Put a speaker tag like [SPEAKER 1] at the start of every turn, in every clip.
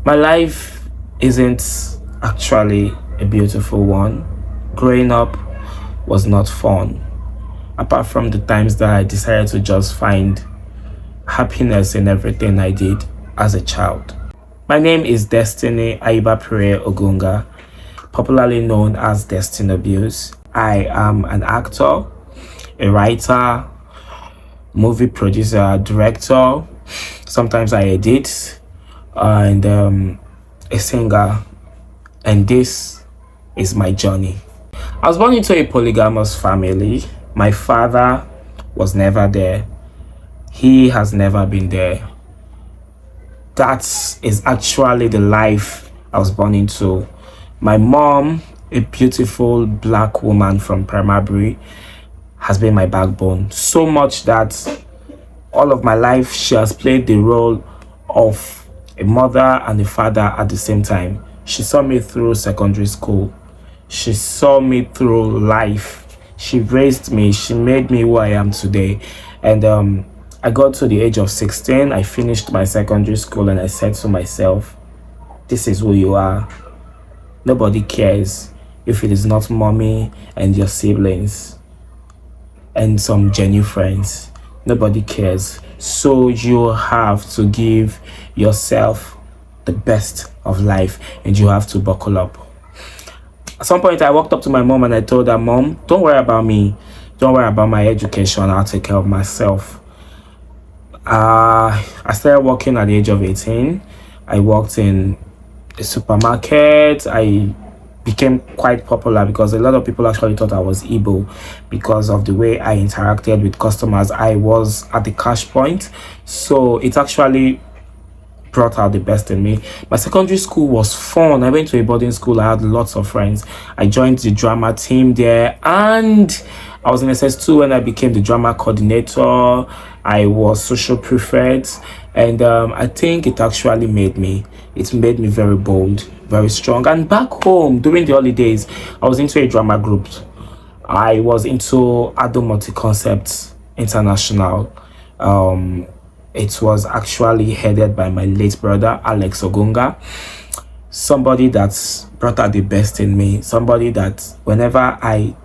[SPEAKER 1] My life isn't actually a beautiful one. Growing up was not fun, apart from the times that I decided to just find happiness in everything I did as a child. My name is Destiny Aibapere Ogunga, popularly known as Destino Billz. I am an actor, a writer, movie producer, director. Sometimes I edit, and a singer. And this is my journey. I was born into a polygamous family. My father was never there. He has never been there. That is actually the life I was born into. My mom, a beautiful black woman from Primary, has been my backbone. So much that all of my life she has played the role of a mother and a father at the same time. She saw me through secondary school. She saw me through life. She raised me. She made me who I am today. And I got to the age of 16. I finished my secondary school and I said to myself, this is who you are. Nobody cares if it is not mommy and your siblings and some genuine friends. Nobody cares. So you have to give yourself the best of life and you have to buckle up. At some point I walked up to my mom and I told her, Mom, don't worry about me. Don't worry about my education. I'll take care of myself. I started working at the age of 18. I worked in a supermarket. I became quite popular because a lot of people actually thought I was Igbo because of the way I interacted with customers. I was at the cash point, so it actually brought out the best in me. My secondary school was fun. I went to a boarding school. I had lots of friends. I joined the drama team there, and I was in SS2 when I became the drama coordinator. I was social prefect, and I think it actually made me very bold, very strong. And back home during the holidays, I was into a drama group. I was into Ado Multi Concepts International. It was actually headed by my late brother Alex Ogunga, somebody that brought out the best in me, somebody that whenever I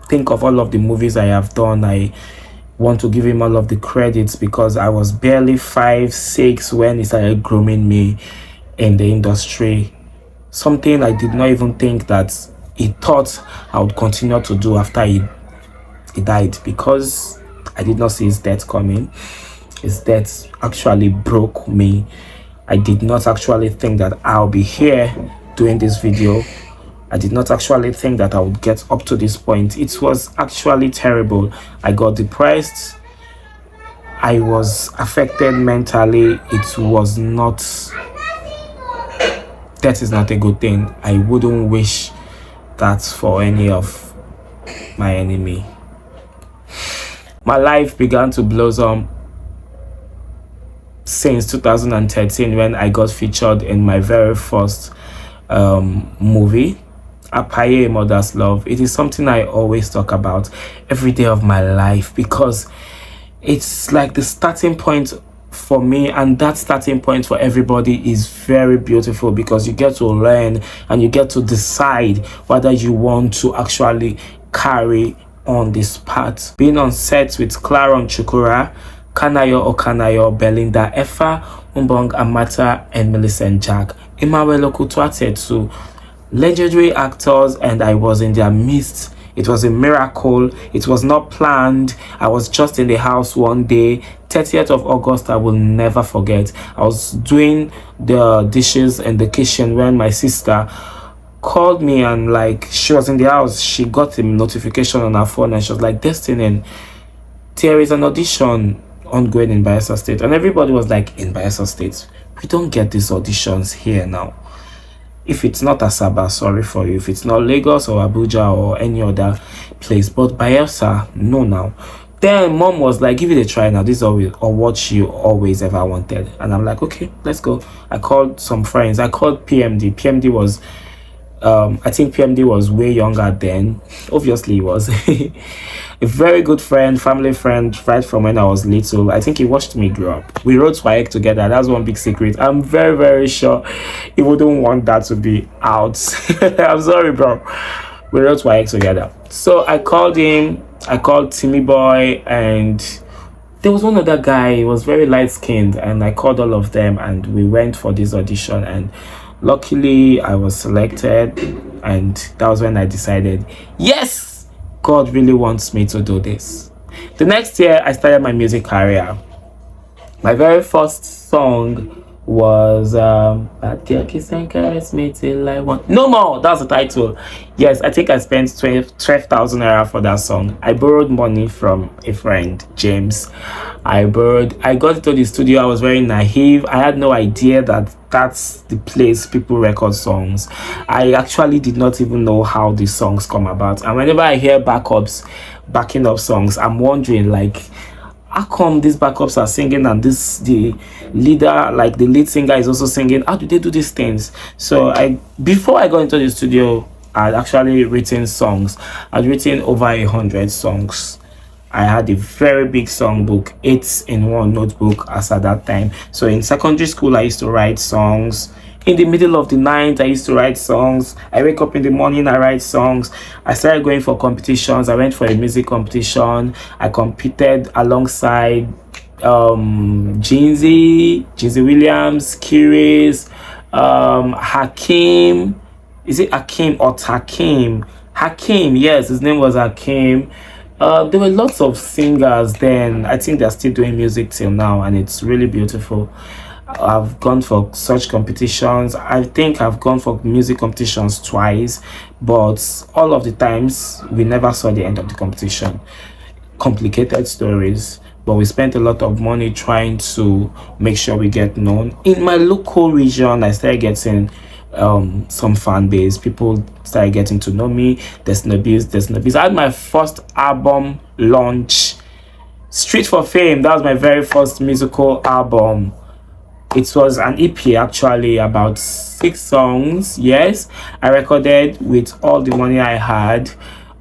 [SPEAKER 1] think of all of the movies I have done, I want to give him all of the credits because I was barely 5, 6 when he started grooming me in the industry. Something I did not even think that he thought I would continue to do after he died, because I did not see his death coming. His death actually broke me. I did not actually think that I'll be here doing this video. I did not actually think that I would get up to this point. It was actually terrible. I got depressed. I was affected mentally. It was not... That is not a good thing. I wouldn't wish that for any of my enemy. My life began to blossom since 2013 when I got featured in my very first movie, Apaye, A Mother's Love. It is something I always talk about every day of my life because it's like the starting point for me, and that starting point for everybody is very beautiful because you get to learn and you get to decide whether you want to actually carry on this path. Being on set with Claron Chukura, Kanayo Okanayo, Belinda Effa, Umbong Amata, and Millicent Jack. Imawelo Kutwatetu, legendary actors, and I was in their midst. It was a miracle. It was not planned. I was just in the house one day, 30th of August, I will never forget. I was doing the dishes in the kitchen when my sister called me, and like, she was in the house. She got a notification on her phone and she was like, Destiny, there is an audition ongoing in Bayelsa State. And everybody was like, in Bayelsa State? We don't get these auditions here now. If it's not Asaba, sorry for you. If it's not Lagos or Abuja or any other place, but Bayelsa, no now. Then mom was like, give it a try now. This is always, or what you always ever wanted. And I'm like, okay, let's go. I called some friends. I called PMD. PMD was I think PMD was way younger then. Obviously, he was a very good friend, family friend, right from when I was little. I think he watched me grow up. We wrote WAEC together. That's one big secret. I'm very, very sure he wouldn't want that to be out. I'm sorry, bro. We wrote WAEC together. So I called him. I called Timmy Boy, and there was one other guy. He was very light skinned, and I called all of them, and we went for this audition. And luckily, I was selected, and that was when I decided, yes, God really wants me to do this. The next year, I started my music career. My very first song was Bad Girl Kiss and Caress Me Till I Want No More. That's the title. Yes, I think I spent 12,000 naira for that song. I borrowed money from a friend, James. I got into the studio. I was very naive. I had no idea that that's the place people record songs. I actually did not even know how these songs come about. And whenever I hear backing up songs, I'm wondering, like, how come these backups are singing and the leader, like the lead singer, is also singing? How do they do these things? So before I got into the studio, I'd actually written songs. I'd written over 100 songs. I had a very big songbook, 8-in-1 notebook as at that time. So in secondary school, I used to write songs. In the middle of the night, I used to write songs. I wake up in the morning, I write songs. I started going for competitions. I went for a music competition. I competed alongside Jeezy Williams, Kiris, Hakim. Is it Hakim or Takim? Hakim, yes, his name was Hakim. There were lots of singers then. I think they're still doing music till now, and it's really beautiful. I've gone for such competitions. I think I've gone for music competitions twice, but all of the times we never saw the end of the competition. Complicated stories, but we spent a lot of money trying to make sure we get known. In my local region, I started getting some fan base. People started getting to know me. There's no Billz. I had my first album launch, Street for Fame. That was my very first musical album. It was an EP, actually, about 6 songs. Yes, I recorded with all the money I had.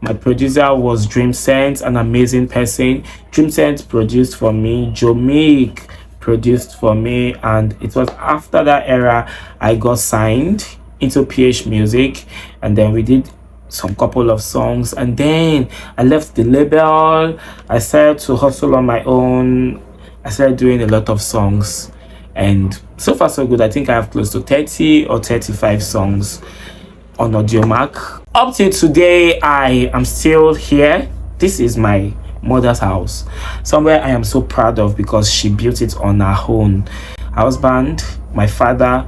[SPEAKER 1] My producer was DreamSense, an amazing person. DreamSense produced for me. Joe Meek produced for me. And it was after that era I got signed into PH Music. And then we did some couple of songs. And then I left the label. I started to hustle on my own. I started doing a lot of songs. And so far so good. I think I have close to 30 or 35 songs on Audiomack. Up till today, I am still here. This is my mother's house, somewhere I am so proud of because she built it on her own. Her husband, my father,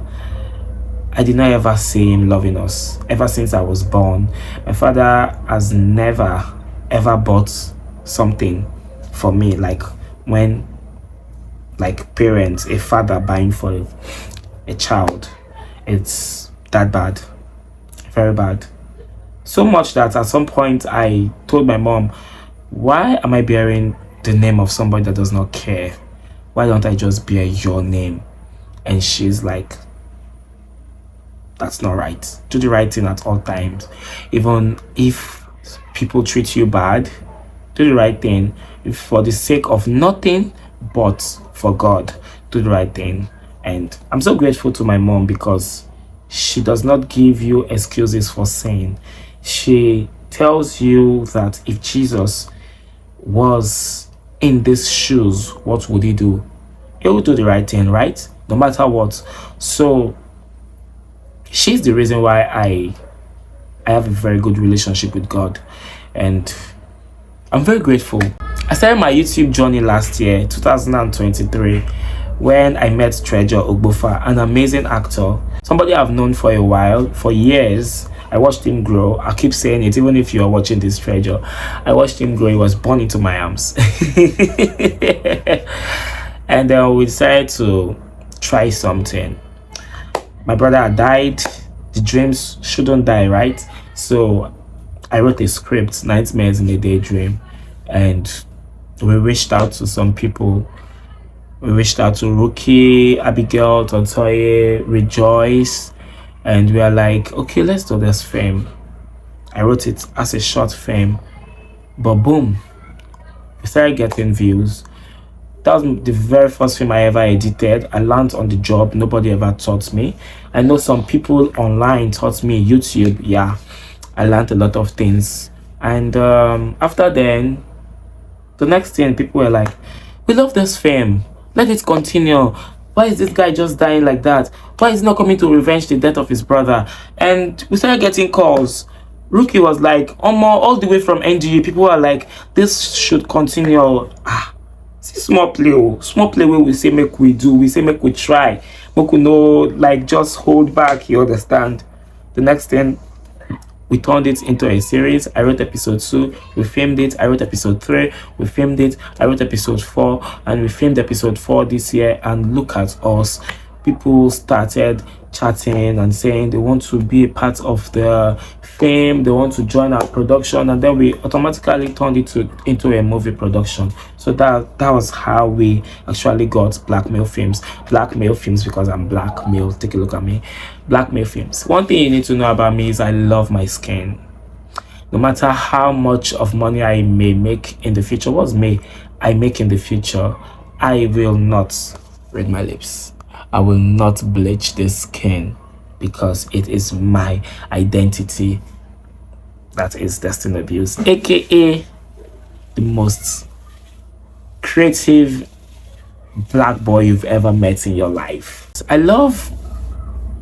[SPEAKER 1] I did not ever see him loving us ever since I was born. My father has never ever bought something for me like when, like parents, a father buying for a child. It's that bad, very bad. So much that at some point I told my mom, why am I bearing the name of somebody that does not care? Why don't I just bear your name? And she's like, that's not right. Do the right thing at all times. Even if people treat you bad, do the right thing. If for the sake of nothing but for God, do the right thing. And I'm so grateful to my mom because she does not give you excuses for sin. She tells you that if Jesus was in these shoes, what would he do? He would do the right thing, right? No matter what. So she's the reason why I have a very good relationship with God, and I'm very grateful. I started my YouTube journey last year, 2023, when I met Treasure Ogbofa, an amazing actor, somebody I've known for a while, for years. I watched him grow. I keep saying it, even if you're watching this, Treasure. I watched him grow. He was born into my arms. And then we decided to try something. My brother had died. The dreams shouldn't die, right? So I wrote a script, Nightmares in a Daydream, and we reached out to some people. We reached out to Rookie, Abigail, Tontoye, Rejoice, and we are like, okay, let's do this film. I wrote it as a short film, but boom, we started getting views. That was the very first film I ever edited. I learned on the job. Nobody ever taught me. I know some people online taught me YouTube. Yeah, I learned a lot of things. And after then, the next thing, people were like, we love this film. Let it continue. Why is this guy just dying like that? Why is he not coming to revenge the death of his brother? And we started getting calls. Rookie was like, all the way from NGU, people were like, this should continue. See, small play where we say make we do, we say make we try, make we know, like, just hold back, you understand. The next thing, we turned it into a series. I wrote episode 2, we filmed it. I wrote episode 3, we filmed it. I wrote episode 4, and we filmed episode 4 this year. And look at us, people started chatting and saying they want to be a part of the film, they want to join our production, and then we automatically turned it into a movie production. So that was how we actually got Black Male Films. Black Male Films because I'm black male. Take a look at me. Black Male Films. One thing you need to know about me is I love my skin. No matter how much of money I may make in the future, I make in the future, I will not read my lips. I will not bleach the skin because it is my identity. That is Stino Billz, aka the most creative black boy you've ever met in your life. I love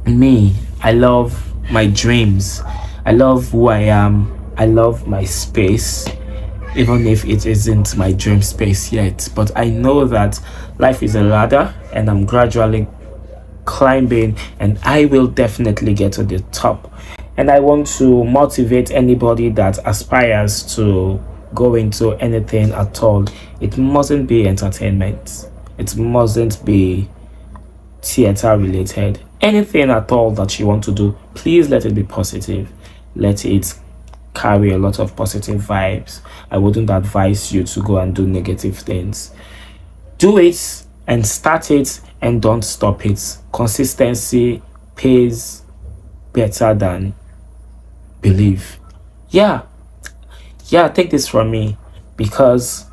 [SPEAKER 1] me. I love my dreams. I love who I am. I love my space, even if it isn't my dream space yet. But I know that life is a ladder and I'm gradually climbing, and I will definitely get to the top. And I want to motivate anybody that aspires to go into anything at all. It mustn't be entertainment, it mustn't be theater related. Anything at all that you want to do, please let it be positive. Let it carry a lot of positive vibes. I wouldn't advise you to go and do negative things. Do it and start it and don't stop it. Consistency pays better than belief. Yeah, take this from me, because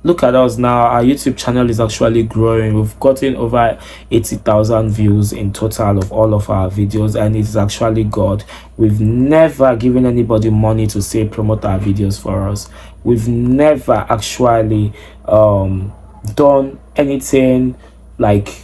[SPEAKER 1] look at us now. Our YouTube channel is actually growing. We've gotten over 80,000 views in total of all of our videos, and it's actually God. We've never given anybody money to say promote our videos for us. We've never actually done anything like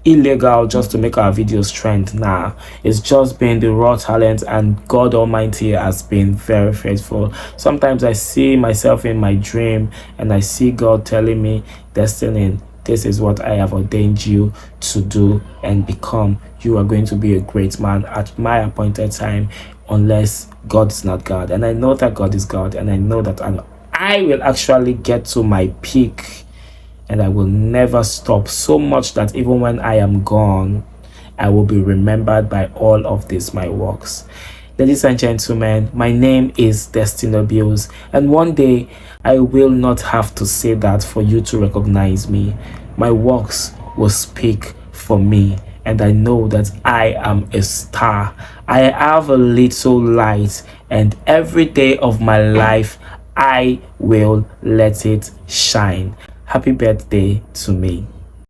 [SPEAKER 1] illegal just to make our videos trend. Nah, it's just been the raw talent, and God Almighty has been very faithful. Sometimes I see myself in my dream and I see God telling me, Destiny, this is what I have ordained you to do and become. You are going to be a great man at my appointed time, unless God is not God. And I know that God is God, and I know that I will actually get to my peak, and I will never stop, so much that even when I am gone, I will be remembered by all of these my works. Ladies and gentlemen, my name is Stino Billz, and one day I will not have to say that for you to recognize me. My works will speak for me, and I know that I am a star. I have a little light, and every day of my life I will let it shine. Happy birthday to me.